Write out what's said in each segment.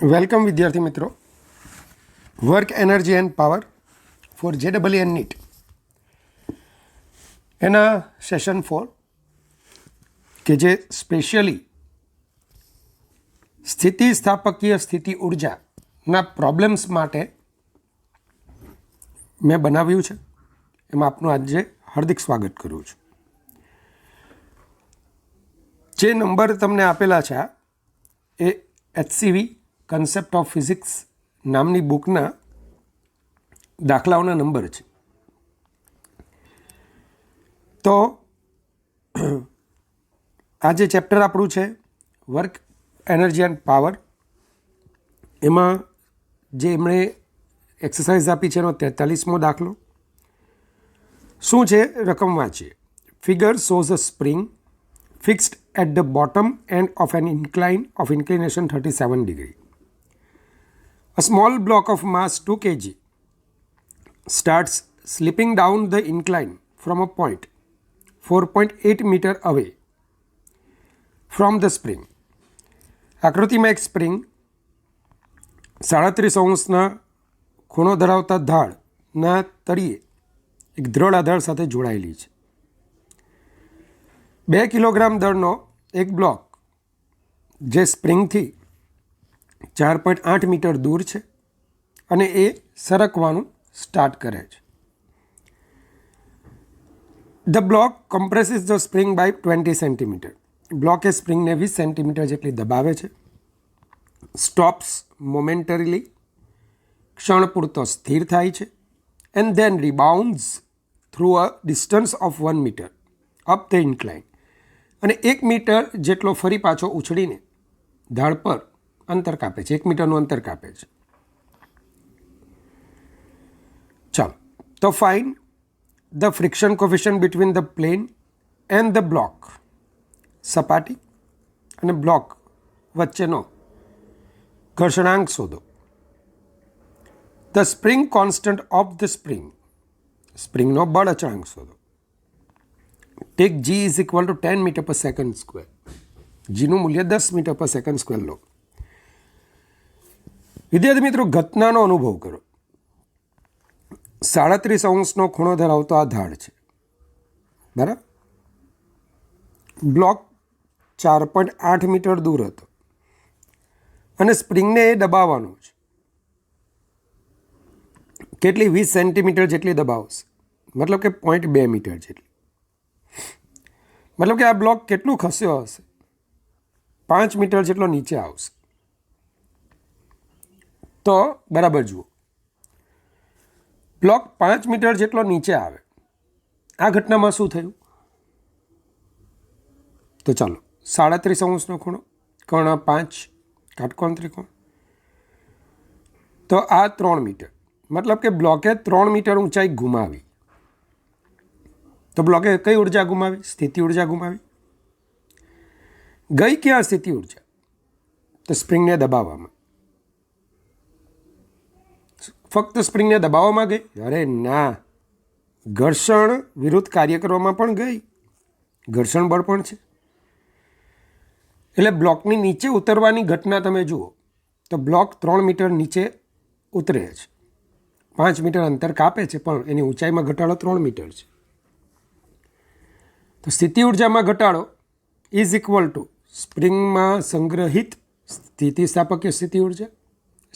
Welcome વિદ્યાર્થી મિત્રો. Work energy and power for JEE NEET એના સેશન 4 કે જે સ્પેશિયલી સ્થિતિસ્થાપકીય સ્થિતિ ઉર્જાના પ્રોબ્લેમ્સ માટે મેં બનાવ્યું છે. એમાં આપનું આજે હાર્દિક સ્વાગત કરું છું. જે નંબર તમને આપેલા છે એ HCV કન્સેપ્ટ ઓફ ફિઝિક્સ નામની બુકના દાખલાઓના નંબર છે. તો આ જે ચેપ્ટર આપણું છે વર્ક એનર્જી એન્ડ પાવર, એમાં જે એમણે એક્સરસાઇઝ આપી છે એનો 43મો દાખલો શું છે રકમ વાંચીએ. Figure shows a spring fixed at the bottom end of an incline of inclination 37 degree. A small block of mass 2 kg starts slipping down the incline from a point 4.8 meter away from the spring. આકૃતિમાં એક spring 37° ખૂણો ધરાવતા ઢાળના તળિયે એક દ્રઢ આધાર સાથે જોડાયેલી છે. 2 કિલોગ્રામ દળનો એક બ્લોક જે સ્પ્રિંગથી 4.8 મીટર દૂર છે અને એ સરકવાનું સ્ટાર્ટ કરે છે. The block compresses the spring by 20 centimetre. બ્લોકે સ્પ્રિંગને 20 સેન્ટીમીટર જેટલી દબાવે છે. સ્ટોપ્સ મોમેન્ટરીલી, ક્ષણ પૂરતો સ્થિર થાય છે. And then rebounds through a distance of 1 metre up the incline. અને 1 મીટર જેટલો ફરી પાછો ઉછળીને ઢાળ પર અંતર કાપે છે. 1 મીટરનું અંતર કાપે છે. ચાલો, તો find the friction coefficient between the plane and the block. સપાટી અને બ્લોક વચ્ચેનો ઘર્ષણાંક શોધો. The spring constant of the spring. સ્પ્રિંગનો બળ અચળાંક શોધો. Take G is equal to 10 metre પર સેકન્ડ સ્ક્વેર. જીનું મૂલ્ય 10 મીટર પર સેકન્ડ સ્ક્વેર લો. વિદ્યાર્થી મિત્રો, ઘટનાનો અનુભવ કરો. 37° ખૂણો ધરાવતો આ ઢાળ છે, બરાબર. બ્લોક 4.8 મીટર દૂર હતો અને સ્પ્રિંગને એ દબાવવાનો છે. કેટલી? 20 સેન્ટીમીટર જેટલી દબાવશે, મતલબ કે 0.2 મીટર જેટલી. મતલબ કે આ બ્લોક કેટલું ખસ્યો હશે? 5 મીટર જેટલો નીચે આવશે. તો બરાબર જુઓ, બ્લોક 5 મીટર જેટલો નીચે આવે, આ ઘટનામાં શું થયું? તો ચાલો, 37° ખૂણો, કર્ણ 5, કાટકોણ ત્રિકોણ, તો આ 3 મીટર. મતલબ કે બ્લોકે 3 મીટર ઊંચાઈ ગુમાવી. તો બ્લોકે કઈ ઉર્જા ગુમાવી? સ્થિતિ ઉર્જા ગુમાવી. ગઈ ક્યાં સ્થિતિ ઉર્જા? તો સ્પ્રિંગને દબાવવામાં. ફક્ત સ્પ્રિંગને દબાવવામાં ગઈ? અરે ના, ઘર્ષણ વિરુદ્ધ કાર્ય કરવામાં પણ ગઈ. ઘર્ષણ બળ પણ છે. એટલે બ્લોકની નીચે ઉતરવાની ઘટના તમે જુઓ તો બ્લોક 3 મીટર નીચે ઉતરે છે. 5 મીટર અંતર કાપે છે, પણ એની ઊંચાઈમાં ઘટાડો 3 મીટર છે. તો સ્થિતિ ઉર્જામાં ઘટાડો ઇઝ ઇક્વલ ટુ સ્પ્રિંગમાં સંગ્રહિત સ્થિતિસ્થાપકીય સ્થિતિ ઉર્જા,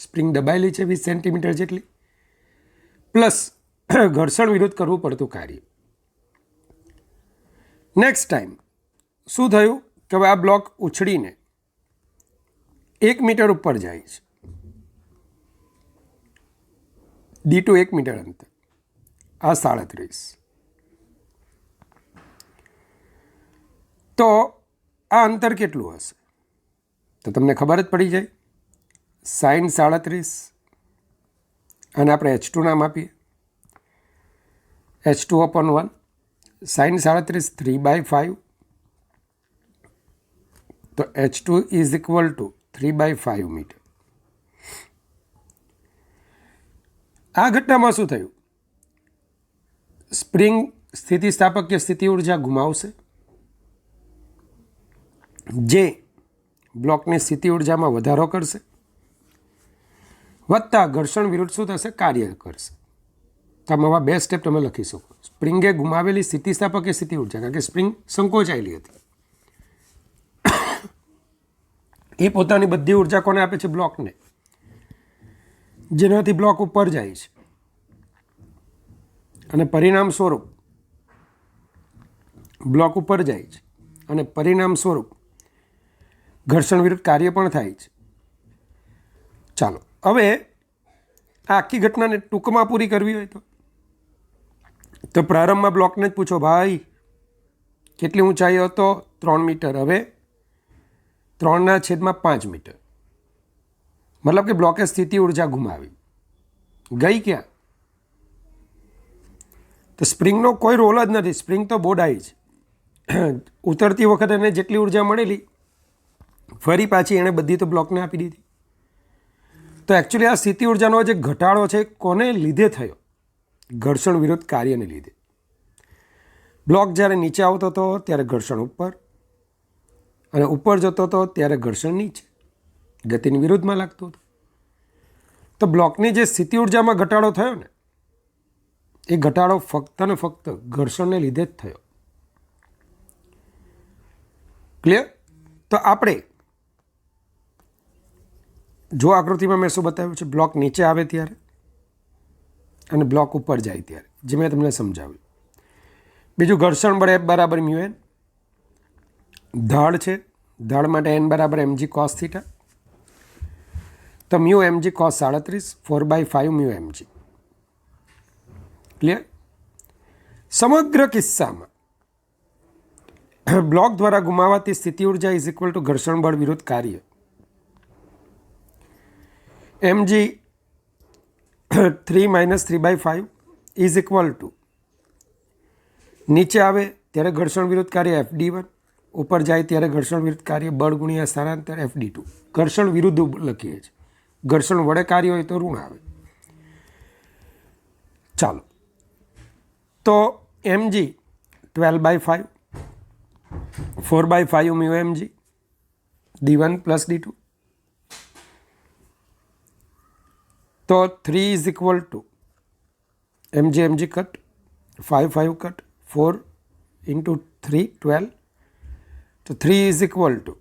સ્પ્રિંગ દબાયેલી છે 20 સેન્ટીમીટર જેટલી, પ્લસ ઘર્ષણ વિરુદ્ધ કરવું પડતું કાર્ય. નેક્સ્ટ ટાઈમ શું થયું કે હવે આ બ્લોક ઉછળીને 1 મીટર ઉપર જાય છે. D2 1 મીટર અંતર, આ 37. તો આ અંતર કેટલું હશે? તો તમને ખબર જ પડી જાય. sin 37, અને આપણે H2 નામ આપીએ, H2/1. sin 37 3/5. તો H2 is equal two 3/5 metre. આ ઘટનામાં શું થયું? સ્પ્રિંગ સ્થિતિસ્થાપકીય સ્થિતિ ઉર્જા ગુમાવશે, જે બ્લોકની સ્થિતિ ઉર્જામાં વધારો કરશે વત્તા ઘર્ષણ વિરુદ્ધ શું થશે? કાર્ય કરશે. તો આવા 2 સ્ટેપ તમે લખી શકો. સ્પ્રિંગે ગુમાવેલી સ્થિતિસ્થાપક એ સ્થિતિ ઉર્જા, કારણ કે સ્પ્રિંગ સંકોચાયેલી હતી. એ પોતાની બધી ઉર્જા કોને આપે છે? બ્લોકને, જેનાથી બ્લોક ઉપર જાય છે. અને પરિણામ સ્વરૂપ બ્લોક ઉપર જાય છે અને પરિણામ સ્વરૂપ ઘર્ષણ વિરુદ્ધ કાર્ય પણ થાય છે. ચાલો હવે આ આખી ઘટનાને ટૂંકમાં પૂરી કરવી હોય તો પ્રારંભમાં બ્લોકને જ પૂછો, ભાઈ કેટલી ઊંચાઈ હતો? 3 મીટર. હવે 3/5 મીટર. મતલબ કે બ્લોકે સ્થિતિ ઉર્જા ગુમાવી. ગઈ ક્યાં? તો સ્પ્રિંગનો કોઈ રોલ જ નથી. સ્પ્રિંગ તો બોડાઈ છે. ઉતરતી વખતે એને જેટલી ઉર્જા મળેલી ફરી પાછી એણે બધી તો બ્લોકને આપી દીધી. તો એકચ્યુઅલી આ સ્થિતિ ઉર્જાનો જે ઘટાડો છે કોને લીધે થયો? ઘર્ષણ વિરુદ્ધ કાર્યને લીધે. બ્લોક જ્યારે નીચે આવતો હતો ત્યારે ઘર્ષણ ઉપર, અને ઉપર જતો હતો ત્યારે ઘર્ષણ નીચે, ગતિની વિરુદ્ધમાં લાગતું હતું. તો બ્લોકની જે સ્થિતિ ઉર્જામાં ઘટાડો થયો ને, એ ઘટાડો ફક્ત ને ફક્ત ઘર્ષણને લીધે જ થયો. ક્લિયર? તો આપણે જો આકૃતિમાં મેં શું બતાવ્યું છે, બ્લોક નીચે આવે ત્યારે અને બ્લોક ઉપર જાય ત્યારે, જે મેં તમને સમજાવ્યું. બીજું ઘર્ષણ બળ F બરાબર μn. ઢાળ છે, ઢાળ માટે n બરાબર mg cos θ. તો μ mg cos 37 4/5 μ mg. ક્લિયર? સમગ્ર કિસ્સામાં બ્લોક દ્વારા ગુમાવાતી સ્થિતિ ઉર્જા ઇઝ ઇક્વલ ટુ ઘર્ષણ બળ વિરુદ્ધ કાર્ય. mg 3 - 3/5 ઇઝ ઇક્વલ ટુ, નીચે આવે ત્યારે ઘર્ષણ વિરુદ્ધ કાર્ય FD1, ઉપર જાય ત્યારે ઘર્ષણ વિરુદ્ધ કાર્ય બળ ગુણ્યા સ્થાનાંતર FD2. ઘર્ષણ વિરુદ્ધ લખીએ છીએ. ઘર્ષણ વડે કાર્ય હોય તો ઋણ આવે. ચાલો, તો mg 12/5 4/5 μ mg d1 + d2. તો 3 is equal to mg cut 5 cut 4 × 3 12. તો 3 ઇઝ ઇક્વલ ટુ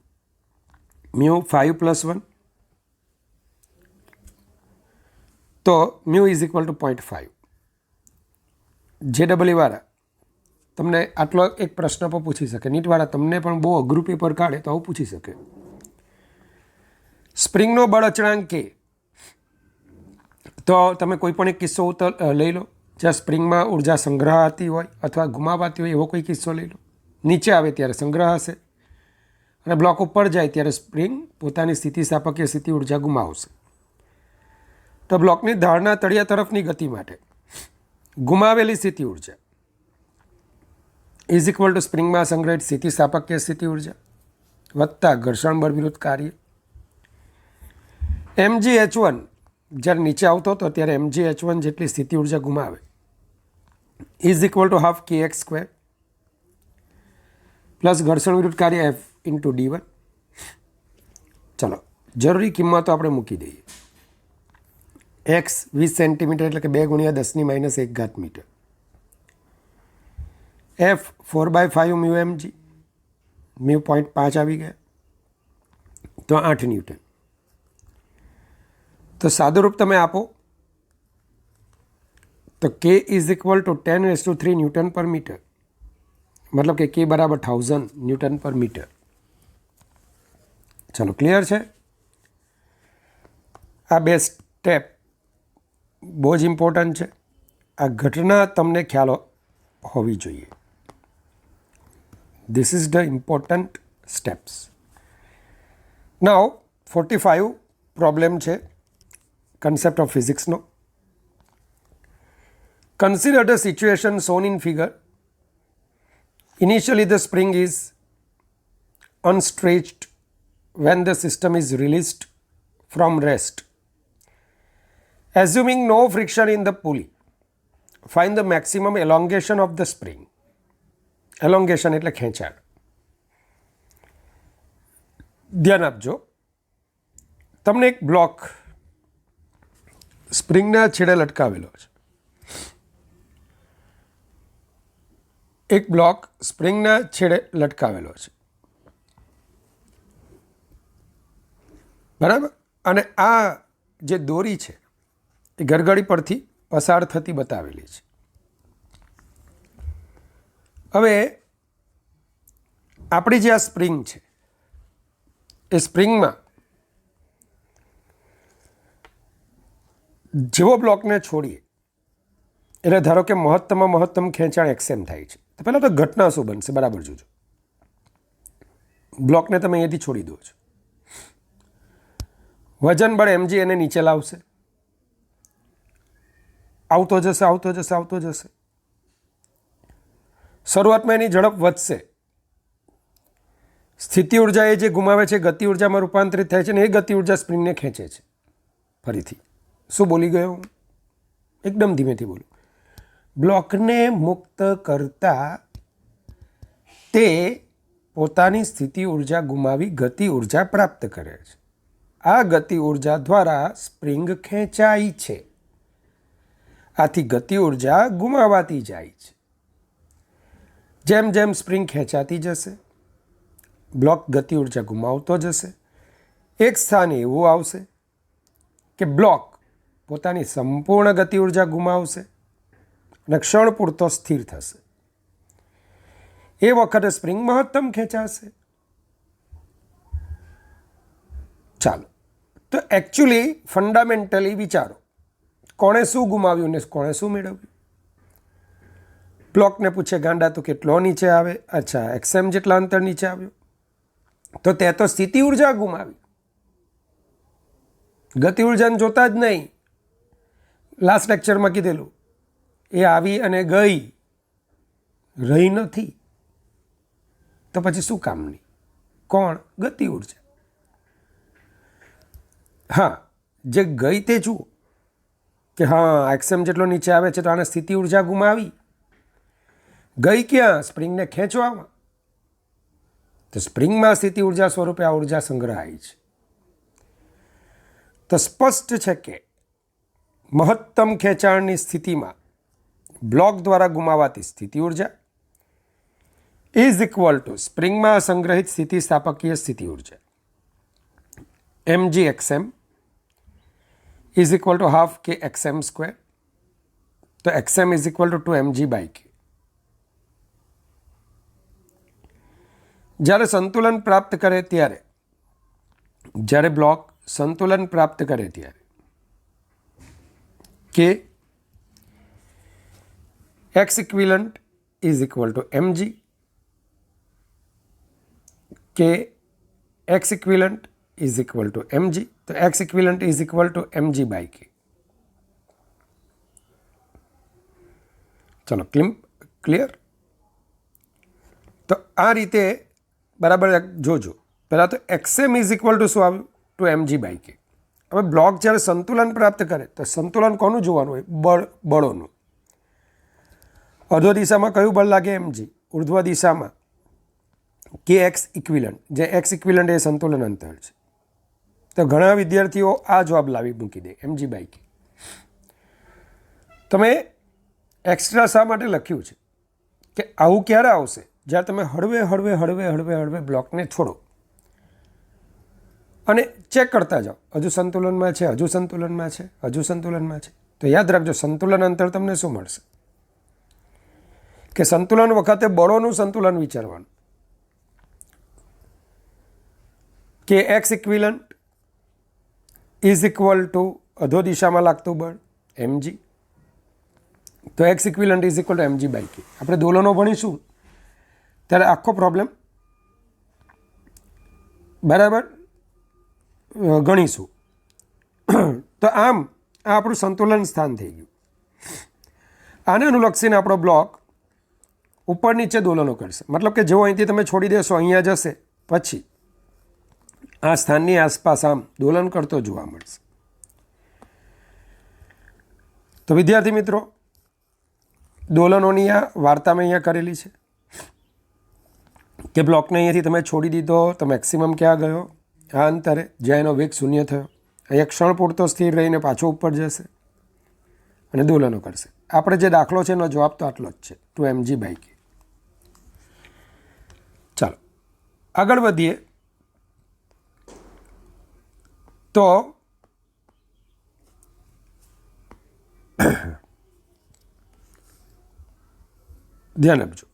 μ 5 + 1. તો μ ઇઝ ઇક્વલ ટુ 0.5. JEE વાળા તમને આટલો એક પ્રશ્ન પણ પૂછી શકે. નીટવાળા તમને પણ બહુ અઘરું પેપર કાઢે તો આવું પૂછી શકે. સ્પ્રિંગનો બળ અચળાંક કે, તો તમે કોઈ પણ એક કિસ્સો લઈ લો જ્યાં સ્પ્રિંગમાં ઉર્જા સંગ્રહાતી હોય અથવા ગુમાવાતી હોય, એવો કોઈ કિસ્સો લઈ લો. નીચે આવે ત્યારે સંગ્રહ હશે અને બ્લોક ઉપર જાય ત્યારે સ્પ્રિંગ પોતાની સ્થિતિસ્થાપકીય સ્થિતિ ઉર્જા ગુમાવશે. તો બ્લોકની ધારના તળિયા તરફની ગતિ માટે ગુમાવેલી સ્થિતિ ઉર્જા ઇઝ ઇક્વલ ટુ સ્પ્રિંગમાં સંગ્રહિત સ્થિતિસ્થાપકીય સ્થિતિ ઉર્જા વત્તા ઘર્ષણ બળ વિરુદ્ધ કાર્ય. mgh1 જ્યારે નીચે આવતો હતો ત્યારે mgh1 જેટલી સ્થિતિ ઉર્જા ગુમાવે is equal to half kx² plus ઘર્ષણ વિરુદ્ધ કાર્ય F × d1. ચલો, જરૂરી કિંમતો આપણે મૂકી દઈએ. x 20 સેન્ટીમીટર એટલે કે 2 × 10⁻1 મીટર. F 4/5 μ mg, μ 0.5 આવી ગયા, તો 8 ન્યૂટન. તો સાદુરૂપ તમે આપો તો k is equal two 10⁻³ newton પર મીટર. મતલબ કે k બરાબર 1000 ન્યૂટન પર મીટર. ચાલો, ક્લિયર છે? આ 2 સ્ટેપ બહુ જ ઇમ્પોર્ટન્ટ છે. આ ઘટના તમને ખ્યાલ હોવી જોઈએ. This is the important steps. Now 45 problem છે concept of physics no. Consider the situation shown in figure. Initially the spring is unstretched when the system is released from rest. Assuming no friction in the pulley, find the maximum elongation of the spring. Elongation એટલે ખેંચાણ. ધ્યાન આપજો, તમને એક block સ્પ્રિંગના છેડે લટકાવેલો છે. એક block સ્પ્રિંગના છેડે લટકાવેલો છે, બરાબર. અને આ જે દોરી છે એ ગરગડી પરથી પસાર થતી બતાવેલી છે. હવે આપણી જે આ સ્પ્રિંગ છે એ સ્પ્રિંગમાં જેવો બ્લોકને છોડીએ એટલે ધારો કે મહત્તમ ખેંચાણ એક્સએમ થાય છે, તો પહેલાં તો ઘટના શું બનશે બરાબર જોજો. બ્લોકને તમે અહીંયાથી છોડી દો છો, વજન બળ mg એને નીચે લાવશે, આવતો જશે. શરૂઆતમાં એની ઝડપ વધશે, સ્થિતિ ઉર્જા એ જે ગુમાવે છે ગતિ ઉર્જામાં રૂપાંતરિત થાય છે ને એ ગતિ ઉર્જા સ્પ્રિંગને ખેંચે છે. ફરીથી શું બોલી ગયો હું? એકદમ ધીમેથી બોલું. બ્લોકને મુક્ત કરતા તે પોતાની સ્થિતિ ઉર્જા ગુમાવી ગતિ ઉર્જા પ્રાપ્ત કરે છે. આ ગતિ ઉર્જા દ્વારા સ્પ્રિંગ ખેંચાય છે, આથી ગતિ ઉર્જા ગુમાવાતી જાય છે. જેમ જેમ સ્પ્રિંગ ખેંચાતી જશે બ્લોક ગતિ ઉર્જા ગુમાવતો જશે. એક સ્થાન એવું આવશે કે બ્લોક પોતાની સંપૂર્ણ ગતિ ઉર્જા ગુમાવશે અને ક્ષણ પૂરતો સ્થિર થશે. એ વખતે સ્પ્રિંગ મહત્તમ ખેંચાશે. ચાલો, તો એકચ્યુઅલી ફંડામેન્ટલી વિચારો, કોણે શું ગુમાવ્યું ને કોણે શું મેળવ્યું? બ્લોકને પૂછે ગાંડા તો કેટલો નીચે આવે? અચ્છા, એક્સએમ જેટલા અંતર નીચે આવ્યો, તો તે તો સ્થિતિ ઉર્જા ગુમાવી, ગતિ ઉર્જાને જોતા જ નહીં. લાસ્ટ લેક્ચરમાં કીધેલું એ આવી અને ગઈ, રહી નથી, તો પછી શું કામની? કોણ? ગતિ ઉર્જા. હા, જે ગઈ તે જુઓ કે હા એક્સએમ જેટલો નીચે આવે છે તો આને સ્થિતિ ઉર્જા ગુમાવી. ગઈ ક્યાં? સ્પ્રિંગને ખેંચવામાં. તો સ્પ્રિંગમાં સ્થિતિ ઉર્જા સ્વરૂપે આ ઉર્જા સંગ્રહાય છે. તો સ્પષ્ટ છે કે મહત્તમ ખેંચાણની સ્થિતિમાં બ્લોક દ્વારા ગુમાવાતી સ્થિતિ ઉર્જા ઇઝ ઇક્વલ ટુ સ્પ્રિંગમાં સંગ્રહિત સ્થિતિસ્થાપકીય સ્થિતિ ઉર્જા mg xm is equal to half કે xm સ્ક્વેર. તો xm is equal two 2mg/k. જ્યારે સંતુલન પ્રાપ્ત કરે ત્યારે, જ્યારે બ્લોક સંતુલન પ્રાપ્ત કરે ત્યારે કે x equivalent is equal to mg, કે x equivalent is equal to mg. તો x equivalent is equal to mg/k. ચલો, ક્લિયર? તો આ રીતે બરાબર જોજો. પહેલાં તો xm ઇઝ ઇક્વલ ટુ શું આવ્યું? Two mg/k. હવે બ્લોક જ્યારે સંતુલન પ્રાપ્ત કરે તો સંતુલન કોનું જોવાનું હોય? બળોનું. અધો દિશામાં કયું બળ લાગે? mg. ઉર્ધ્વ દિશામાં કે એક્સ ઇક્વિલન્ટ, જે એક્સ ઇક્વિલન્ટ એ સંતુલન અંતર છે. તો ઘણા વિદ્યાર્થીઓ આ જવાબ લાવી મૂકી દે mg/k. તમે એક્સ્ટ્રા શા માટે લખ્યું છે કે આવું ક્યારે આવશે? જ્યારે તમે હળવે બ્લોકને છોડો અને ચેક કરતા જાઓ, હજુ સંતુલનમાં છે, હજુ સંતુલનમાં છે, હજુ સંતુલનમાં છે. તો યાદ રાખજો, સંતુલન અંતર તમને શું મળશે? કે સંતુલન વખતે બળોનું સંતુલન વિચારવાનું. કે X equivalent is equal to અધો દિશામાં લાગતું બળ mg. તો X equivalent is equal to mg/k. આપણે દોલનો ભણીશું ત્યારે આખો પ્રોબ્લેમ બરાબર ગણીશું. તો આમ આ આપણું સંતુલન સ્થાન થઈ ગયું. આને અનુલક્ષીને આપણો બ્લોક ઉપર નીચે દોલનો કરશે. મતલબ કે જેવો અહીંથી તમે છોડી દેશો અહીંયા જશે, પછી આ સ્થાનની આસપાસ આમ દોલન કરતો જોવા મળશે. તો વિદ્યાર્થી મિત્રો, દોલનોની આ વાર્તા મેં અહીંયા કરેલી છે કે બ્લોકને અહીંયાથી તમે છોડી દીધો તો મેક્સિમમ ક્યાં ગયો? આ અંતરે, જ્યાં એનો વેગ શૂન્ય થયો. અહીંયા ક્ષણ પૂરતો સ્થિર રહીને પાછો ઉપર જશે. અને દોલનો કરશે. આપણે જે દાખલો છે એનો જવાબ તો આટલો જ છે, 2 mg/k. ચાલો આગળ વધીએ. તો ધ્યાન આપજો.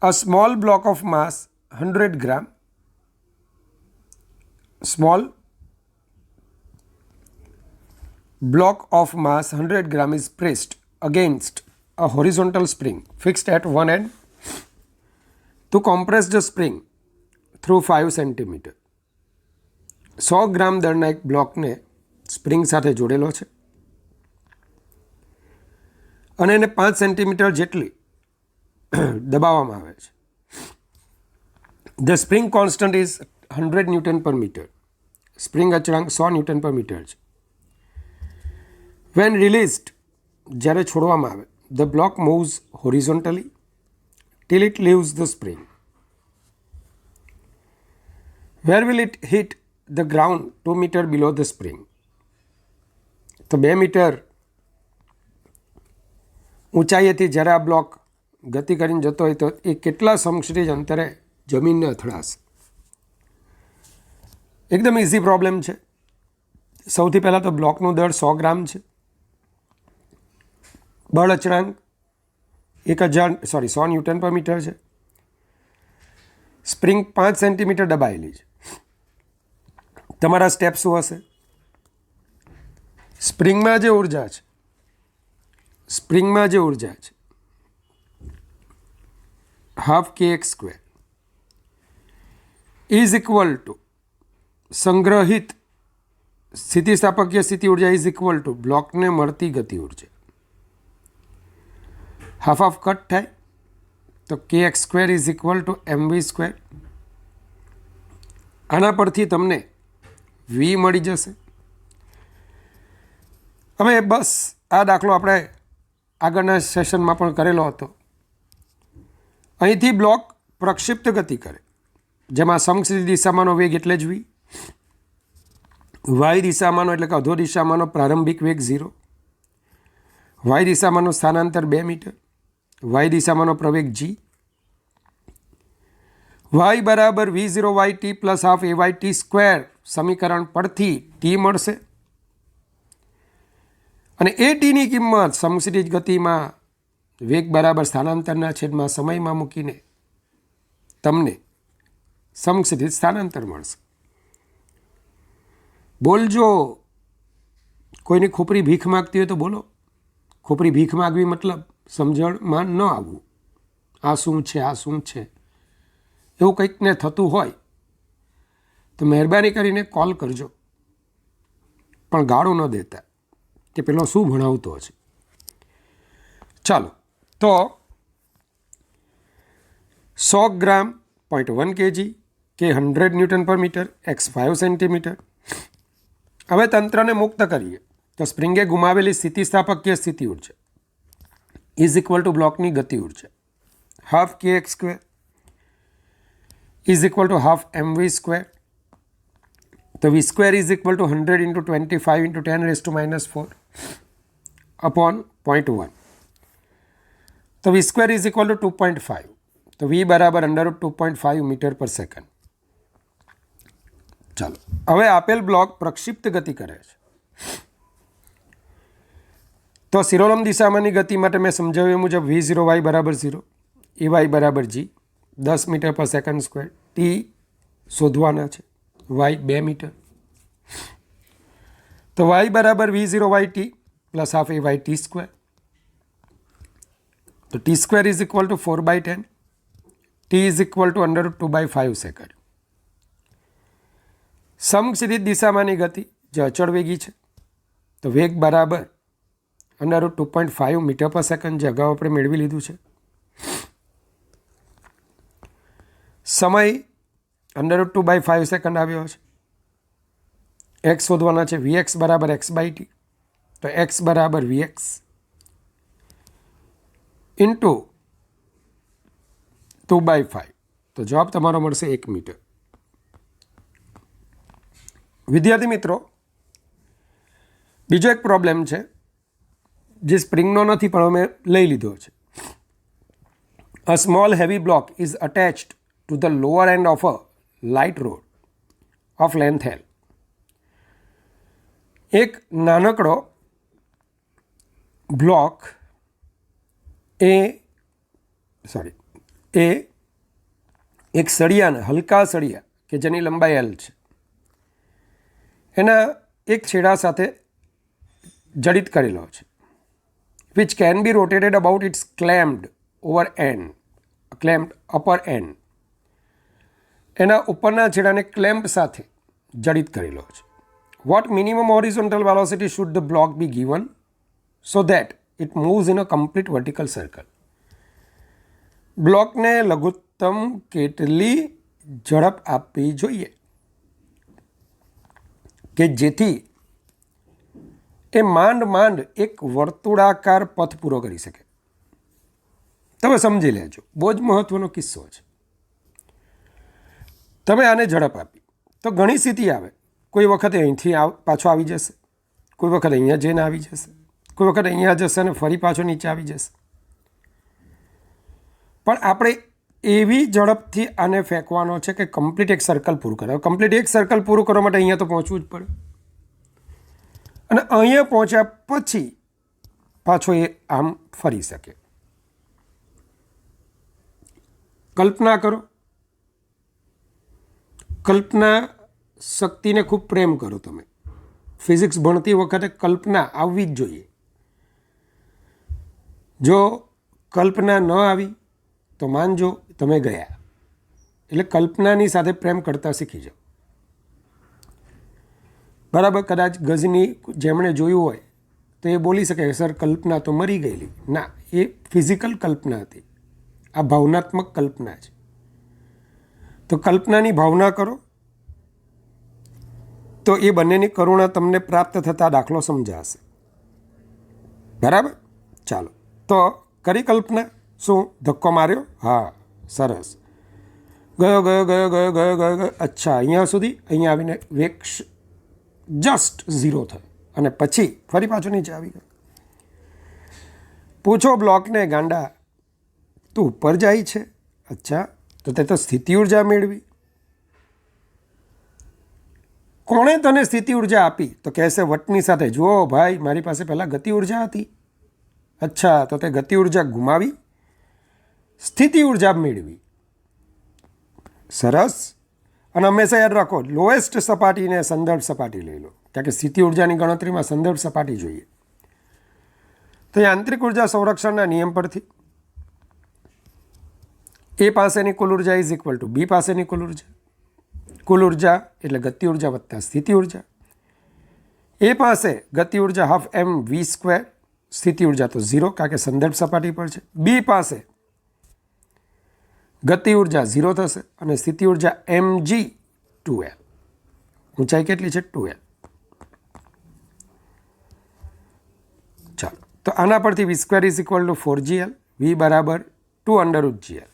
A small block of mass 100 gram, small block of mass 100 gram is pressed against a horizontal spring fixed at one end to compress the spring through 5 centimeter. 100 ગ્રામ દળના એક બ્લોકને સ્પ્રિંગ સાથે જોડેલો છે અને એને 5 સેન્ટીમીટર જેટલી દબાવવામાં આવે છે. The spring constant is 100 newton પર મીટર. સ્પ્રિંગ અચળાંક 100 ન્યૂટન પર મીટર છે. વેન રિલીઝડ, જ્યારે છોડવામાં આવે, the block moves horizontally till it leaves the spring. Where will it hit the ground 2 metre below the spring. તો 2 મીટર ઊંચાઈએથી જ્યારે આ બ્લોક ગતિ કરીને જતો હોય તો એ કેટલા સમક્ષિતિજ અંતરે જમીનને અથડાશે. એકદમ ઇઝી પ્રોબ્લેમ છે. સૌથી પહેલાં તો બ્લોકનું દળ 100 ગ્રામ છે. બળ અચળાંક 100 ન્યૂટન પર મીટર છે. સ્પ્રિંગ 5 સેન્ટીમીટર દબાયેલી છે. તમારા સ્ટેપ શું હશે? સ્પ્રિંગમાં જે ઉર્જા છે half kx² is equal two સંગ્રહિત સ્થિતિસ્થાપકીય સ્થિતિ ઉર્જા ઇઝ ઇક્વલ ટુ બ્લોકને મળતી ગતિ ઉર્જા. હાફ કટ થાય તો kx² is equal two mv². આના પરથી તમને v મળી જશે. હવે બસ આ દાખલો આપણે આગળના સેશનમાં પણ કરેલો હતો. અહીંથી બ્લોક પ્રક્ષિપ્ત ગતિ કરે, જેમાં સમક્ષિતિ દિશામાંનો વેગ એટલે જ v, y દિશામાંનો એટલે કે અધો દિશામાંનો પ્રારંભિક વેગ 0, y દિશામાંનું સ્થાનાંતર 2 મીટર, y દિશામાંનો પ્રવેગ g, y બરાબર v0yt પ્લસ હાફ ayt² સમીકરણ પરથી t મળશે. અને એ ટીની કિંમત સમક્ષિતિજ ગતિમાં વેગ બરાબર સ્થાનાંતરના છેદમાં સમયમાં મૂકીને તમને સમક્ષિતિજ સ્થાનાંતર મળશે. બોલજો. કોઈની ખોપરી ભીખ માગતી હોય તો બોલો. ખોપરી ભીખ માગવી મતલબ સમજણમાં ન આવવું. આ શું છે એવું કંઈક ને થતું હોય તો મહેરબાની કરીને કોલ કરજો, પણ ગાળો ન દેતા કે પેલો શું ભણાવતો હશે. ચાલો, તો 100 ગ્રામ 0.1 kg કે 100 ન્યૂટન પર મીટર x 5 સેન્ટીમીટર. હવે તંત્રને મુક્ત કરીએ તો સ્પ્રિંગે ગુમાવેલી સ્થિતિસ્થાપકીય સ્થિતિ ઉર્જા ઇઝ ઇક્વલ ટુ બ્લોકની ગતિ ઉર્જા half kx² is equal to half mv². તો v² is equal two 100 × 25 × 10⁻⁻⁴ upon 0.1. તો v² ઇઝ ઇક્વલ ટુ 2.5. તો v બરાબર √2.5 મીટર પર સેકન્ડ. ચાલો, હવે આપેલ બ્લોક પ્રક્ષિપ્ત ગતિ કરે છે. તો શિરોલંબ દિશામાંની ગતિ માટે મેં સમજાવ્યું મુજબ v0y બરાબર 0, ay બરાબર g 10 મીટર પર સેકન્ડ સ્ક્વેર, t શોધવાના છે, y 2 મીટર. તો y બરાબર v0yt પ્લસ હાફ ayt². તો t² is equal to 4/10, t is equal to √2/5 second. સમક્ષિતિજ દિશામાંની ગતિ જે અચળ વેગી છે, તો વેગ બરાબર √2.5 મીટર પર સેકન્ડ, જે અગાઉ આપણે મેળવી લીધું છે. સમય √2/5 સેકન્ડ આવ્યો છે. x શોધવાના છે, vx બરાબર x/t. તો x બરાબર vx ઇન્ટુ 2/5. તો જવાબ તમારો મળશે 1 મીટર. વિદ્યાર્થી મિત્રો, બીજો એક પ્રોબ્લેમ છે જે સ્પ્રિંગનો નથી પણ અમે લઈ લીધો છે. A small heavy block is attached to the lower end of a light road of length L. એક નાનકડો બ્લોક એ એક સળિયાને, હલકા સળિયા કે જેની લંબાઈ એલ છે, એના એક છેડા સાથે જડિત કરેલો છે. Which can be rotated about its clamped over end, clamped upper end. એના ઉપરના છેડાને ક્લેમ્પ સાથે જડિત કરેલો છે. What minimum horizontal velocity should the block be given so that it moves in a complete vertical circle. બ્લોકને લઘુત્તમ કેટલી ઝડપ આપવી જોઈએ કે જેથી એ માંડ એક વર્તુળાકાર પથ પૂરો કરી શકે. તમે સમજી લેજો, બહુ જ મહત્વનો કિસ્સો છે. તમે આને ઝડપ આપી તો ઘણી સ્થિતિ આવે. કોઈ વખતે અહીંથી પાછો આવી જશે, કોઈ વખત અહીંયા જઈને આવી જશે, કોઈ વખત અહીંયા જશે અને ફરી પાછો નીચે આવી જશે. પણ આપણે એવી ઝડપથી આને ફેંકવાનો છે કે કમ્પ્લીટ એક સર્કલ પૂરું કરે. કમ્પ્લીટ એક સર્કલ પૂરું કરવા માટે અહીંયા તો પહોંચવું જ પડે, અને અહીંયા પહોંચ્યા પછી પાછો એ આમ ફરી શકે. કલ્પના કરો, કલ્પના શક્તિને ખૂબ પ્રેમ કરો. તમે ફિઝિક્સ ભણતી વખતે કલ્પના આવવી જ જોઈએ. જો કલ્પના ન આવી તો માનજો તમે ગયા. એટલે કલ્પનાની સાથે પ્રેમ કરતા શીખી જાઓ. બરાબર. કદાચ ગઝની જેમણે જોયું હોય તો એ બોલી શકે સર કલ્પના તો મરી ગયેલી. ના, એ ફિઝિકલ કલ્પના હતી, આ ભાવનાત્મક કલ્પના છે. તો કલ્પનાની ભાવના કરો તો એ બંનેની કરુણા તમને પ્રાપ્ત થતા દાખલો સમજાશે. બરાબર. ચાલો, તો કરી કલ્પના. શું ધક્કો માર્યો? હા, સરસ. ગયો. અચ્છા, અહીંયા સુધી. અહીંયા આવીને વેગ જસ્ટ 0 થયો અને પછી ફરી પાછું નીચે આવી ગયો. પૂછો બ્લોકને, ગાંડા તું ઉપર જાય છે? અચ્છા, તો તે તો સ્થિતિ ઉર્જા મેળવી. કોણે તને સ્થિતિ ઉર્જા આપી? તો કહેશે વટની સાથે. જુઓ ભાઈ, મારી પાસે પહેલાં ગતિ ઉર્જા હતી. અચ્છા, તો તે ગતિ ઉર્જા ગુમાવી, સ્થિતિ ઉર્જા મેળવી. સરસ. અને હંમેશા યાદ રાખો, લોએસ્ટ સપાટીને સંદર્ભ સપાટી લઈ લો, કારણ કે સ્થિતિ ઉર્જાની ગણતરીમાં સંદર્ભ સપાટી જોઈએ. તો યાંત્રિક ઉર્જા સંરક્ષણના નિયમ પરથી એ પાસેની કુલ ઉર્જા ઇઝ ઇક્વલ ટુ બી પાસેની કુલ ઉર્જા. કુલ ઉર્જા એટલે ગતિ ઉર્જા વત્તા સ્થિતિ ઉર્જા. એ પાસે ગતિ ઉર્જા હાફ એમ વી સ્ક્વેર, સ્થિતિ ઉર્જા તો 0 કારણ કે સંદર્ભ સપાટી પર છે. બી પાસે ગતિ ઉર્જા 0 થશે અને સ્થિતિ ઉર્જા mg 2l. ઊંચાઈ કેટલી છે? 2l. ચાલો, તો આના પરથી V square is equal to 4gl, V બરાબર 2√gl.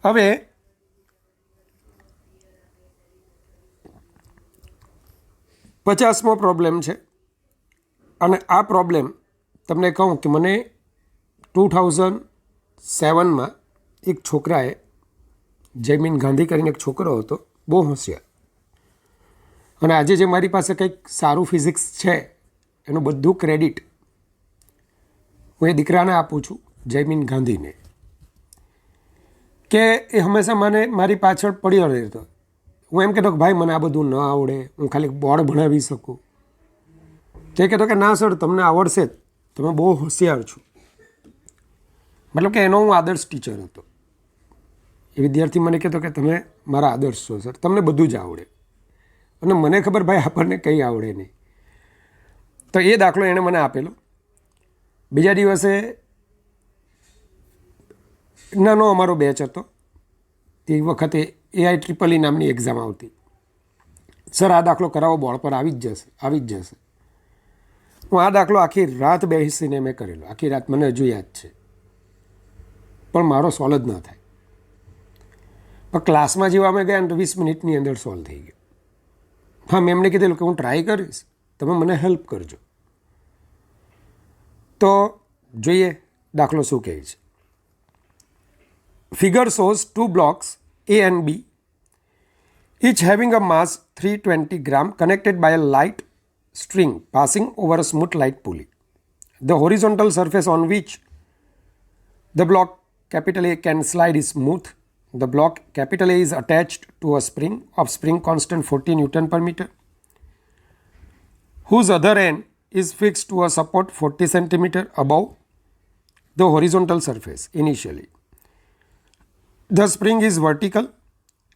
હવે 50મો પ્રોબ્લેમ છે, અને આ પ્રોબ્લેમ તમને કહું કે મને 2007માં એક છોકરાએ, જયમીન ગાંધી કરીને એક છોકરો હતો, બહુ હોશિયાર, અને આજે જે મારી પાસે કંઈક સારું ફિઝિક્સ છે એનું બધું ક્રેડિટ હું એ દીકરાને આપું છું, જયમીન ગાંધીને, કે એ હંમેશા મને મારી પાછળ પડ્યો રહેતો. હું એમ કહેતો કે ભાઈ મને આ બધું ન આવડે, હું ખાલી બોર્ડ ભણાવી શકું. તો એ કહેતો કે ના સર તમને આવડશે જ, તમે બહુ હોશિયાર છો. મતલબ કે એનો હું આદર્શ ટીચર હતો. એ વિદ્યાર્થી મને કહેતો કે તમે મારા આદર્શ છો સર, તમને બધું જ આવડે. અને મને ખબર ભાઈ આપણને કંઈ આવડે નહીં. તો એ દાખલો એણે મને આપેલો. બીજા દિવસે નાનો અમારો બેચ હતો, તે વખતે AI નામની એક્ઝામ આવતી. સર આ દાખલો કરાવો, બોર્ડ પર આવી જ જશે. હું આ દાખલો આખી રાત બેસીને મેં કરેલો, આખી રાત, મને હજુ યાદ છે, પણ મારો સોલ્વ જ ન થાય. પણ ક્લાસમાં જેવા અમે ગયા ને તો 20 મિનિટની અંદર સોલ્વ થઈ ગયો. હા, મેં એમને કીધેલું કે હું ટ્રાય કરીશ, તમે મને હેલ્પ કરજો. તો જોઈએ દાખલો શું કહે છે. Figure shows 2 blocks A and B, each having a mass 320 gram connected by a light string passing over a smooth light pulley. The horizontal surface on which the block capital A can slide is smooth. The block capital A is attached to a spring of spring constant 40 Newton per meter, whose other end is fixed to a support 40 centimeter above the horizontal surface initially. The spring is vertical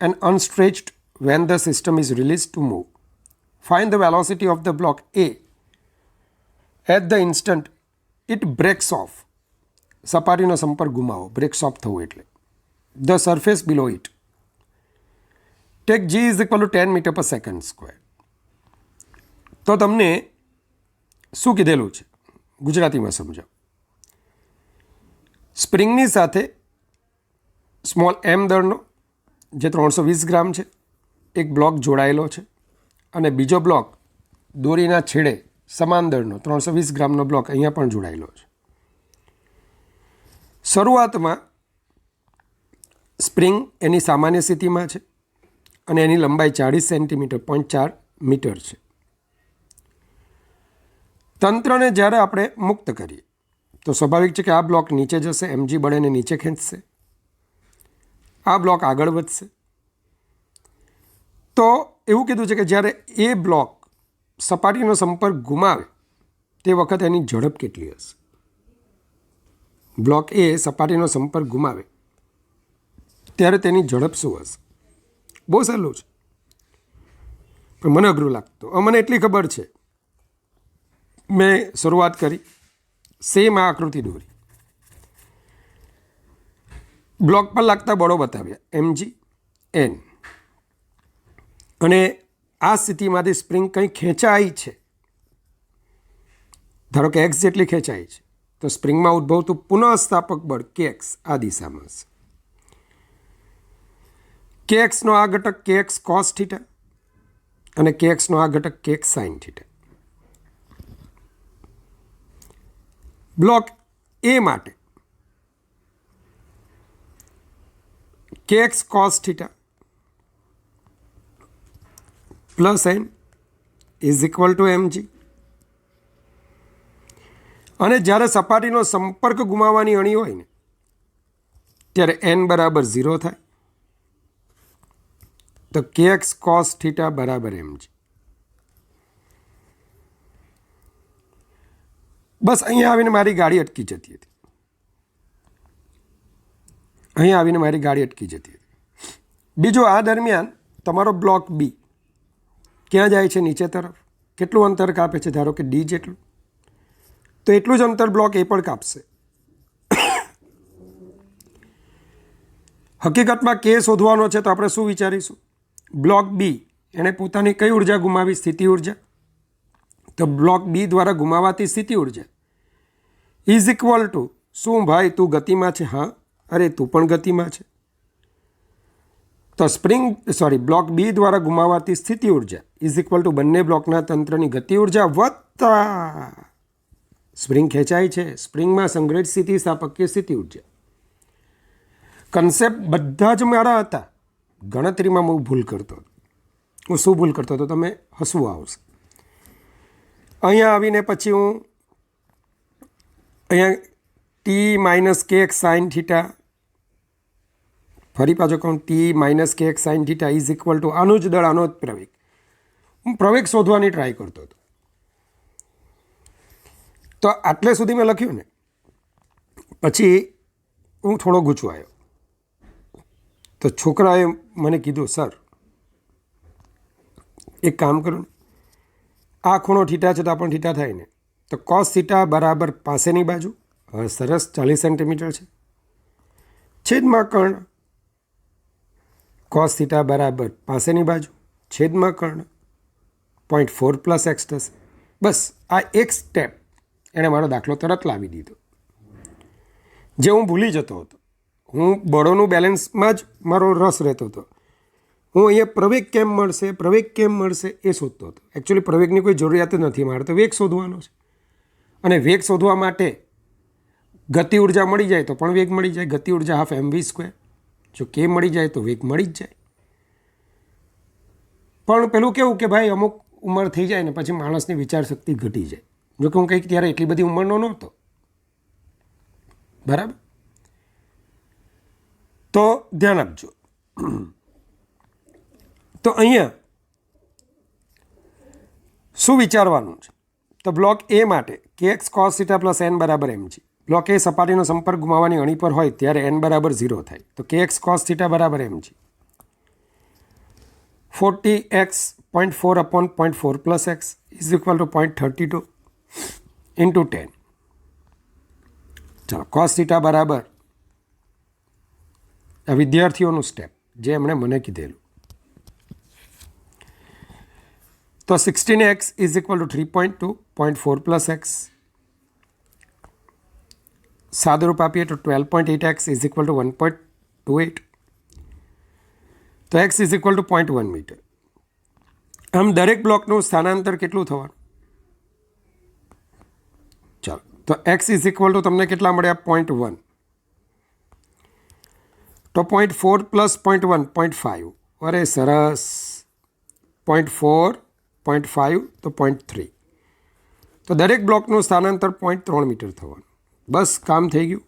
and unstretched when the system is released to move. Find the velocity of the block A at the instant it breaks off. સપાટીનો સંપર્ક ગુમાવો, breaks of થવું એટલે. The surface below it. Take G is equal to 10 meter per second square. તો તમને શું કીધેલું છે ગુજરાતીમાં સમજાવો. સ્પ્રિંગની સાથે સ્મોલ એમ દળનો જે 320 ગ્રામ છે એક બ્લોક જોડાયેલો છે અને બીજો બ્લોક દોરીના છેડે સમાન દળનો 320 ગ્રામનો બ્લોક અહીંયા પણ જોડાયેલો છે. શરૂઆતમાં સ્પ્રિંગ એની સામાન્ય સ્થિતિમાં છે અને એની લંબાઈ 40 સેન્ટીમીટર 0.4 મીટર છે. તંત્રને જ્યારે આપણે મુક્ત કરીએ તો સ્વાભાવિક છે કે આ બ્લોક નીચે જશે, એમજી બળ એને નીચે ખેંચશે, આ બ્લોક આગળ વધશે. તો એવું કીધું છે કે જ્યારે એ બ્લોક સપાટીનો સંપર્ક ગુમાવે તે વખતે એની ઝડપ કેટલી હશે. બ્લોક એ સપાટીનો સંપર્ક ગુમાવે ત્યારે તેની ઝડપ શું હશે. બહુ સહેલું છે પણ મને અઘરું લાગતું. મને એટલી ખબર છે, મેં શરૂઆત કરી, સેમ આ આકૃતિ દોરી, બ્લોક પર લાગતા બળો બતાવ્યા એમજી એન, અને આ સ્થિતિમાંથી સ્પ્રિંગ કંઈ ખેંચાઈ છે, ધારો કે એક્સ જેટલી ખેંચાઈ છે, તો સ્પ્રિંગમાં ઉદ્ભવતું પુનઃસ્થાપક બળ કેએક્સ આ દિશામાં હશે. કેએક્સનો આ ઘટક કેએક્સ કોસ થીટા અને કેએક્સનો આ ઘટક KX sine theta. Block A માટે KX cos theta plus N is equal to MG. અને જ્યારે સપાટીનો સંપર્ક ગુમાવવાની અણી હોય ને ત્યારે એન બરાબર 0 થાય તો કેએક્સ કોસ થીટા બરાબર એમજી. બસ અહીંયા આવીને મારી ગાડી અટકી જતી હતી, અહીંયા આવીને મારી ગાડી અટકી જતી હતી. બીજું, આ દરમિયાન તમારો બ્લોક બી ક્યાં જાય છે? નીચે તરફ. કેટલું અંતર કાપે છે? ધારો કે ડી જેટલું, તો એટલું જ અંતર બ્લોક એ પણ કાપશે. હકીકતમાં કે શોધવાનો છે તો આપણે શું વિચારીશું? બ્લોક બી એણે પોતાની કઈ ઉર્જા ગુમાવી? સ્થિતિ ઉર્જા. તો બ્લોક બી દ્વારા ગુમાવાતી સ્થિતિ ઉર્જા ઇઝ ઇક્વલ ટુ શું? ભાઈ તું ગતિમાં છે? હા. અરે તું પણ ગતિમાં છે. તો બ્લોક બી દ્વારા ગુમાવાતી સ્થિતિ ઉર્જા ઇઝ ઇક્વલ ટુ બંને બ્લોકના તંત્રની ગતિ ઉર્જા વત્તા સ્પ્રિંગ ખેંચાય છે, સ્પ્રિંગમાં સંગ્રહિત સ્થિતિસ્થાપકીય સ્થિતિ ઉર્જા. કન્સેપ્ટ બધા જ મારા હતા, ગણતરીમાં હું ભૂલ કરતો હતો. હું શું ભૂલ કરતો હતો? તમે હસવું આવશે. અહીંયા આવીને પછી હું અહીંયા ટી માઇનસ કે એક્સ સાઇન થીટા, ફરી પાછો કહું ટી માઇનસ કે x sine theta is equal two આનું જ દળ, આનો જ પ્રવેગ. હું પ્રવેગ શોધવાની ટ્રાય કરતો હતો. તો આટલે સુધી મેં લખ્યું ને, પછી હું થોડો ગૂંચવાયો. તો છોકરાએ મને કીધું, સર એક કામ કરો ને, આ ખૂણો થીટા છે તો આ પણ થીટા થાય ને, તો કોસ થીટા બરાબર પાસેની બાજુ, હવે સરસ 40 સેન્ટીમીટર છે, છેદમાં કર્ણ કોસ થીટા બરાબર પાસેની બાજુ છેદમાં કર્ણ 0.4 પ્લસ એક્સ થશે. બસ આ એક સ્ટેપ એણે મારો દાખલો તરત લાવી દીધો, જે હું ભૂલી જતો હતો. હું બળોનું બેલેન્સમાં જ મારો રસ રહેતો હતો. હું અહીંયા પ્રવેગ કેમ મળશે એ શોધતો હતો. એકચ્યુઅલી પ્રવેગની કોઈ જરૂરિયાત જ નથી, મારે તો વેગ શોધવાનો છે. અને વેગ શોધવા માટે ગતિ ઉર્જા મળી જાય તો પણ વેગ મળી જાય. ગતિ ઉર્જા હાફ mv². જો કે મળી જાય તો વેગ મળી જ જાય. પણ પેલું કેવું કે ભાઈ અમુક ઉંમર થઈ જાય ને પછી માણસની વિચારશક્તિ ઘટી જાય. જો કે હું કંઈક ત્યારે એટલી બધી ઉંમરનો નહોતો, બરાબર. તો ધ્યાન આપજો. તો અહીંયા શું વિચારવાનું છે? તો બ્લોક એ માટે kx cos θ પ્લસ n બરાબર mg. બ્લોક એ સપાટીનો સંપર્ક ગુમાવવાની અણી પર હોય ત્યારે n બરાબર 0 થાય. તો kx cos θ બરાબર mg 40x.4 upon 0.4 plus x is equal to 0.32 into 10. ચાલો cos θ બરાબર આ વિદ્યાર્થીઓનું સ્ટેપ જે એમણે મને કીધેલું. તો 16x is equal to 3.2, 0.4 plus x. સાદુરૂપ આપીએ તો 12.8x is equal to 1.28. તો x is equal to 0.1 metre. આમ દરેક બ્લોકનું સ્થાનાંતર કેટલું થવાનું? ચાલો તો x is equal to તમને કેટલા મળ્યા? 0.1. તો 0.4 પ્લસ 0.1 0.5. અરે સરસ. 0.4 0.5 તો 0.3. તો દરેક બ્લોકનું સ્થાનાંતર 0.3 મીટર થવાનું. બસ કામ થઈ ગયું.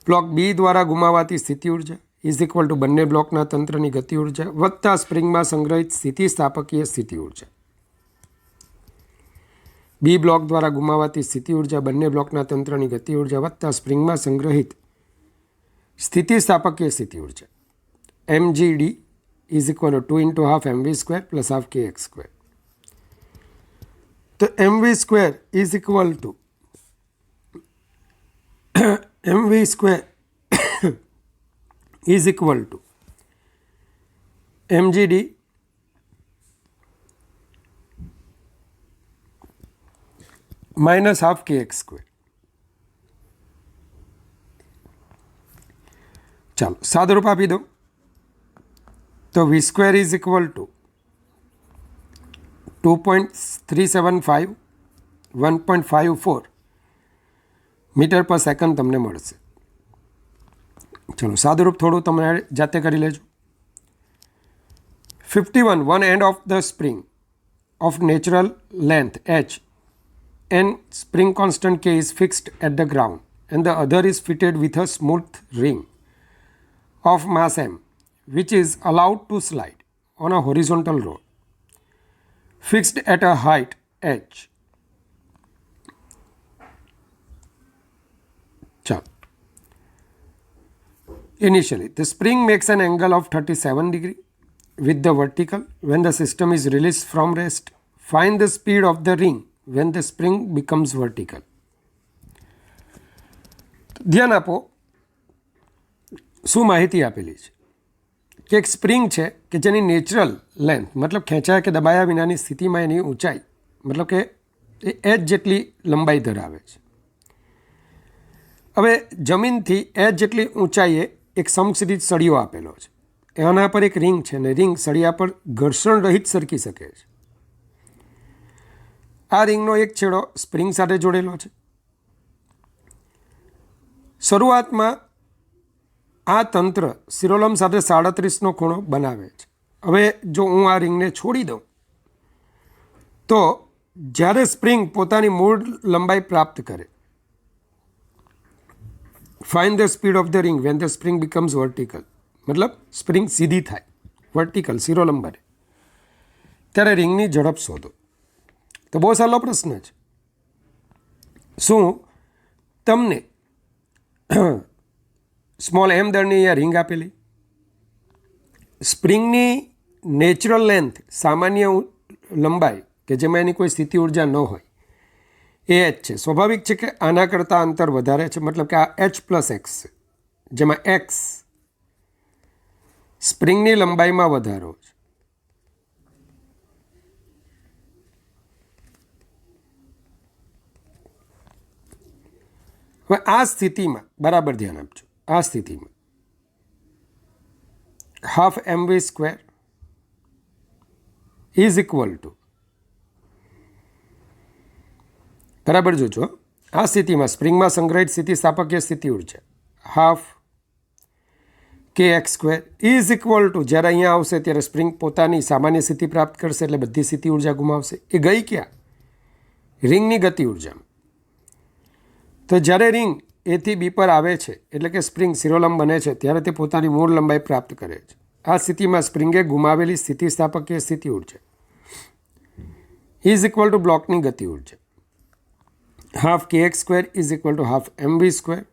બ્લોક બી દ્વારા ગુમાવાતી સ્થિતિ ઉર્જા ઇઝ ઇક્વલ ટુ બંને બ્લોકના તંત્રની ગતિ ઉર્જા વત્તા સ્પ્રિંગમાં સંગ્રહિત સ્થિતિસ્થાપકીય સ્થિતિ ઉર્જા. બી બ્લોક દ્વારા ગુમાવાતી સ્થિતિ ઉર્જા બંને બ્લોકના તંત્રની ગતિ ઉર્જા વત્તા સ્પ્રિંગમાં સંગ્રહિત સ્થિતિસ્થાપકીય સ્થિતિ ઉર્જા mgd is equal two 2 into half mv² plus half kx². તો mv² is equal two mv² is equal to mgd minus half kx². ચાલો સાદુરૂપ આપી દો. તો v² is equal to 2.375 1.54 metre પર સેકન્ડ તમને મળશે. ચલો સાદુરૂપ થોડું તમે જાતે કરી લેજો. 51 one end of the spring of natural length h and spring constant k is fixed at the ground and the other is fitted with a smooth ring of mass m which is allowed to slide on a horizontal road fixed at a height h. ચાલો. Initially, the spring makes an angle of 37 degree with the vertical when the system is released from rest. Find the speed of the ring when the spring becomes vertical. ધ્યાન આપો. શું માહિતી આપેલી છે કે એક spring છે કે જેની નેચરલ લેન્થ મતલબ ખેંચાયા કે દબાયા વિનાની સ્થિતિમાં એની ઊંચાઈ મતલબ કે એ એચ જેટલી લંબાઈ ધરાવે છે. હવે જમીનથી એચ જેટલી ઊંચાઈએ એક સમક્ષિતિજ સળિયો આપેલો છે. એના પર એક રિંગ છે અને રિંગ સળિયા પર ઘર્ષણ રહિત સરકી શકે છે. આ રિંગનો એક છેડો સ્પ્રિંગ સાથે જોડેલો છે. શરૂઆતમાં આ તંત્ર શિરોલંબ સાથે 37નો ખૂણો બનાવે છે. હવે જો હું આ રિંગને છોડી દઉં તો જ્યારે સ્પ્રિંગ પોતાની મૂળ લંબાઈ પ્રાપ્ત કરે, find the speed of the ring when the spring becomes vertical, મતલબ સ્પ્રિંગ સીધી થાય વર્ટિકલ શિરોલંબરે, ત્યારે રિંગની ઝડપ શોધો. તો બહુ સહેલો પ્રશ્ન છે. શું તમને સ્મોલ એમ દળની અહીંયા રિંગ આપેલી, સ્પ્રિંગની નેચરલ લેન્થ સામાન્ય લંબાઈ કે જેમાં એની કોઈ સ્થિતિ ઉર્જા ન હોય એ એચ છે. સ્વાભાવિક છે કે આના કરતાં અંતર વધારે છે, મતલબ કે આ એચ પ્લસ એક્સ છે, જેમાં એક્સ સ્પ્રિંગની લંબાઈમાં વધારો છે. હવે આ સ્થિતિમાં બરાબર ધ્યાન આપજો. આ સ્થિતિમાં half mv² is equal two બરાબર જોજો. આ સ્થિતિમાં સ્પ્રિંગમાં સંગ્રહિત સ્થિતિસ્થાપકીય સ્થિતિ ઉર્જા half K X square is equal two, જ્યારે અહીંયા આવશે ત્યારે સ્પ્રિંગ પોતાની સામાન્ય સ્થિતિ પ્રાપ્ત કરશે એટલે બધી સ્થિતિ ઉર્જા ગુમાવશે. એ ગઈ ક્યાં? રિંગની ગતિ ઉર્જામાં. તો જ્યારે રિંગ એથી બી પર આવે છે એટલે કે સ્પ્રિંગ શિરોલંબ બને છે ત્યારે તે પોતાની મૂળ લંબાઈ પ્રાપ્ત કરે છે. આ સ્થિતિમાં સ્પ્રિંગે ગુમાવેલી સ્થિતિસ્થાપકીય સ્થિતિ ઉર્જા ઇઝ ઇક્વલ ટુ બ્લોકની ગતિ ઉર્જા half K X square is equal to half M V square.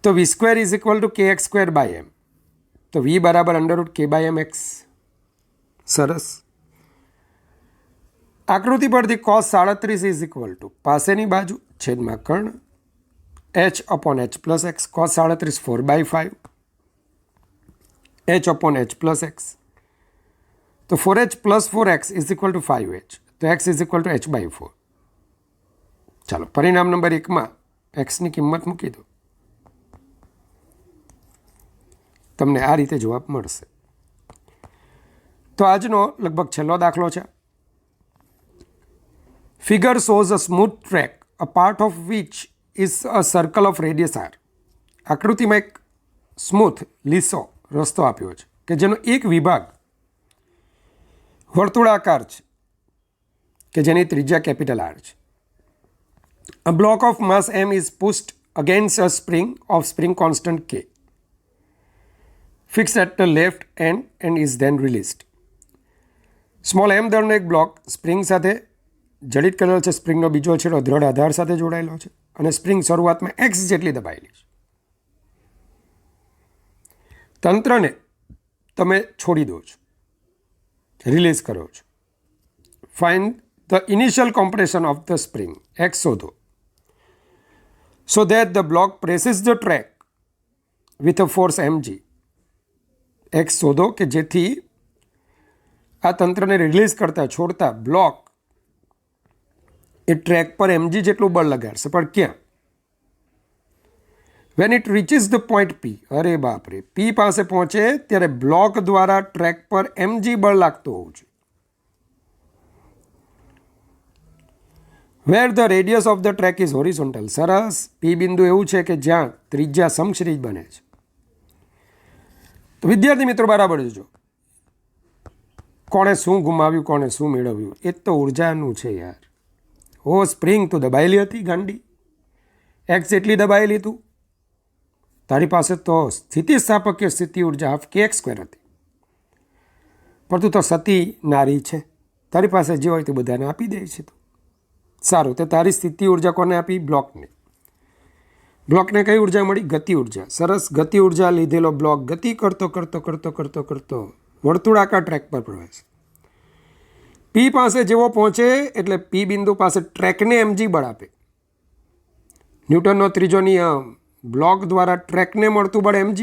તો V square is equal to K X square by M. તો વી બરાબર અંડરરૂટ કે બાય એમ એક્સ. સરસ. આકૃતિ પરથી cos 37 ઇઝ ઇક્વલ ટુ પાસેની બાજુ છેદમાં કર્ણ h upon h plus x. cos 37 4/5 h upon h plus x. તો 4h plus 4x is equal two 5h. તો x is equal two h/4. ચાલો પરિણામ નંબર 1માં એક્સની કિંમત મૂકી દો, તમને આ રીતે જવાબ મળશે. તો આજનો લગભગ છેલ્લો દાખલો છે. Figure shows a smooth track a part of which is a circle of radius R. આકૃતિમાં એક સ્મૂથ લીસો રસ્તો આપ્યો છે કે જેનો એક વિભાગ વર્તુળાકાર છે કે જેની ત્રિજ્યા કેપિટલ આર છે. A block of mass m is pushed against a spring of spring constant k fixed at the left end and is then released. Small m દળનો એક બ્લોક સ્પ્રિંગ સાથે જડિત કરેલો છે. સ્પ્રિંગનો બીજો છેડો દ્રઢ આધાર સાથે જોડાયેલો છે અને સ્પ્રિંગ શરૂઆતમાં x જેટલી દબાયેલી છે. તંત્રને તમે છોડી દો છો, રિલીઝ કરો છો. Find the initial compression of the spring. x શોધો. So that the block presses the track with a force mg. x શોધો કે જેથી આ તંત્રને રિલીઝ કરતા છોડતા બ્લોક એ ટ્રેક પર mg જેટલું બળ લગાડશે. પણ ક્યાં? When it રીચીસ the point P. અરે બાપરે, પી પાસે પહોંચે ત્યારે બ્લોક દ્વારા ટ્રેક પર mg બળ લાગતું હોવું જોઈએ. Where the radius of the track is horizontal. સરસ. પી બિંદુ એવું છે કે જ્યાં ત્રિજ્યા સમક્ષિતિજ બને છે. તો વિદ્યાર્થી મિત્રો બરાબર જોજો, કોણે શું ગુમાવ્યું, કોણે શું મેળવ્યું, એ તો ઉર્જાનું છે યાર. ઓ સ્પ્રિંગ તું દબાયેલી હતી ગાંડી, એક્સ એટલી દબાયેલી તું, તારી પાસે તો સ્થિતિસ્થાપકીય સ્થિતિ ઉર્જા હાફ કે એક્સ સ્ક્વેર હતી. પણ તું તો સતી નારી છે, તારી પાસે જે હોય તે બધાને આપી દે છે તું. સારું, તો તારી સ્થિતિ ઉર્જા કોને આપી? બ્લોકને. બ્લોકને કઈ ઉર્જા મળી? ગતિ ઉર્જા. સરસ. ગતિ ઉર્જા લીધેલો બ્લોક ગતિ કરતો કરતો કરતો કરતો કરતો વર્તુળાકાર ટ્રેક પર પ્રવેશ. પી પાસે જેવો પહોંચે એટલે પી બિંદુ પાસે ટ્રેકને mg બળ આપે. ન્યૂટનનો ત્રીજો નિયમ, બ્લોક દ્વારા ટ્રેકને મળતું બળ mg,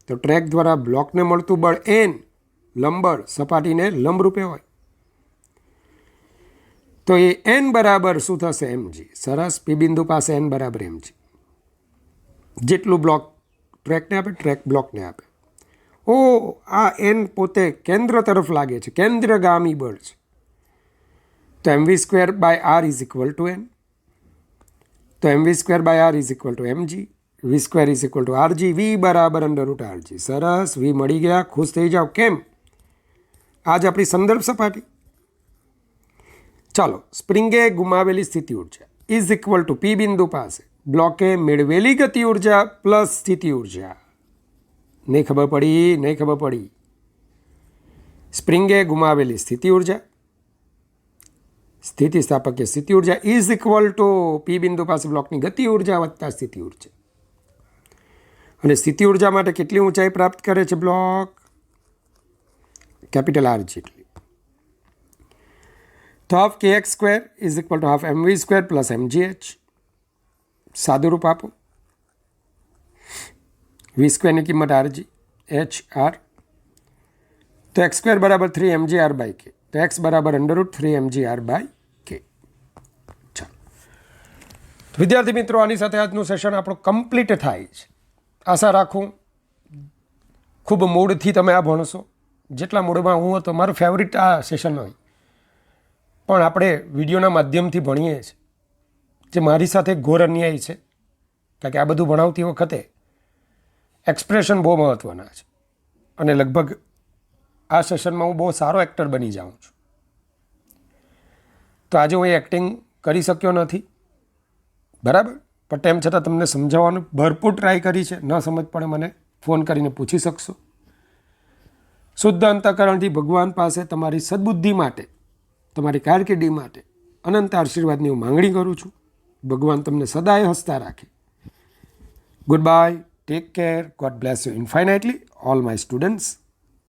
તો ટ્રેક દ્વારા બ્લોકને મળતું બળ n, લંબબળ સપાટીને લંબ રૂપે હોય. તો એ n બરાબર શું થશે? mg. સરસ. પી બિંદુ પાસે n બરાબર mg. જેટલું બ્લોક ટ્રેકને આપે, ટ્રેક બ્લોકને આપે. ઓ આ n પોતે કેન્દ્ર તરફ લાગે છે, કેન્દ્રગામી બળ છે. તો mv²/r is equal two n. તો mv²/r is equal to mg. v² is equal to rg. v બરાબર √rg. સરસ. v મળી ગયા, ખુશ થઈ જાઓ. કેમ? આજ આપણી સંદર્ભ સપાટી. ચાલો, સ્પ્રિંગે ગુમાવેલી સ્થિતિ ઉર્જા ઇઝ ઇક્વલ ટુ પી બિંદુ પાસે બ્લોકે મેળવેલી ગતિ ઉર્જા પ્લસ સ્થિતિ ઉર્જા. નહીં ખબર પડી? નહીં ખબર પડી. સ્પ્રિંગે ગુમાવેલી સ્થિતિ ઉર્જા, સ્થિતિસ્થાપકીય સ્થિતિ ઉર્જા ઇઝ ઇક્વલ ટુ પી બિંદુ પાસે બ્લોકની ગતિ ઉર્જા વત્તા સ્થિતિ ઉર્જા. અને સ્થિતિ ઉર્જા માટે કેટલી ઊંચાઈ પ્રાપ્ત કરે છે બ્લોક? કેપિટલ આર જેટલી. તો half K X square is equal to half mv square plus mgh. સાદું રૂપ આપો. વી સ્ક્વેરની કિંમત rg, h r. તો એક્સ સ્ક્વેર બરાબર 3mgr/k. તો એક્સ બરાબર √3mgr/k. ચાલો વિદ્યાર્થી મિત્રો, આની સાથે આજનું સેશન આપણું કમ્પ્લીટ થાય છે. આશા રાખું ખૂબ મૂડથી તમે આ ભણશો. જેટલા મૂડમાં હું હતો, મારું ફેવરિટ આ સેશન હોય. પણ આપણે વિડીયોના માધ્યમથી ભણીએ છીએ, જે મારી સાથે ઘોર અન્યાય છે, કારણ કે આ બધું ભણાવતી વખતે એક્સપ્રેશન બહુ મહત્ત્વના છે અને લગભગ આ સેશનમાં હું બહુ સારો એક્ટર બની જાઉં છું. તો આજે હું એ એક્ટિંગ કરી શક્યો નથી, બરાબર, પણ તેમ છતાં તમને સમજાવવાનું ભરપૂર ટ્રાય કરી છે. ન સમજ પડે મને ફોન કરીને પૂછી શકશો. શુદ્ધ અંતઃકરણથી ભગવાન પાસે તમારી સદબુદ્ધિ માટે, તમારી કારકિર્દી માટે અનંત આશીર્વાદની હું માંગણી કરું છું. ભગવાન તમને સદાય હસતા રાખે. Good bye, take care, God bless you infinitely, all my students.